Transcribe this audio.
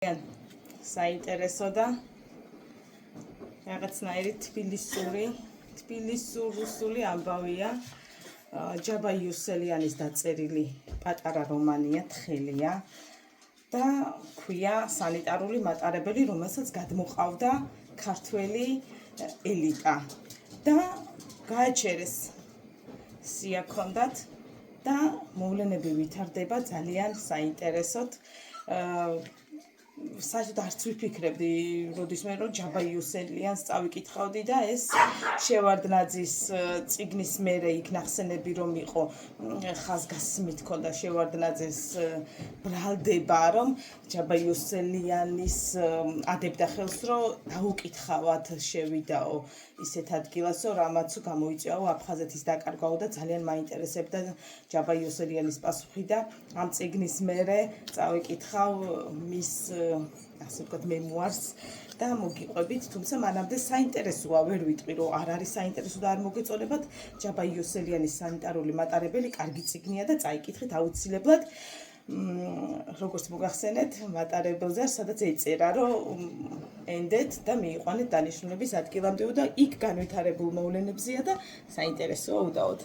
საინტერესო და რაღაცნაირი თბილისური ამბავია. ჯაბა იუსელიანის დაწერილი პატარა რომანია, თხელია და ქვია სანიტარული მატარებელი, რომელსაც გადმოყავდა ქართველი ელიტა და გააჩერეს სია ჰქონდათ და მოვლენები ვითარდება ძალიან საინტერესოდ. საერთოდ არც ვიფიქრებდი როდისმე რომ ჯაბა იუსელიანს წავიკითხავდი და ეს შევარდნაძის წიგნის მერე იქ ნახსენები რომ იყო ხაზგასმით ქონდა შევარდნაძის ბრალდება რომ ჯაბა იუსელიანის ადებდა ხელს რომ დაუკითხავად შევიდაო ისეთ ადგილასო რამაც გამოიწვიაო აფხაზეთის დაკარგვაო და ძალიან მაინტერესებდა ჯაბა იუსელიანის პასუხი და ამ წიგნის მერე წავიკითხავ მის ასე ვთქვათ მემუარს და მოგიყვებით, თუმცა მანამდე საინტერესოა, ვერ ვიტყვი რომ არ არის საინტერესო და არ მოგეწონებათ. ჯაბა იუსელიანის სანიტარული მატარებელი კარგი წიგნია და წაიკითხეთ აუცილებლად. როგორც მოგახსენეთ, მატარებელზე სადაც ეწერა რომ ენდეთ და მიიყვანეთ დანიშნულების ადგილამდე და იქ განვითარებულ მოვლენებზეა და საინტერესოა უდაოდ.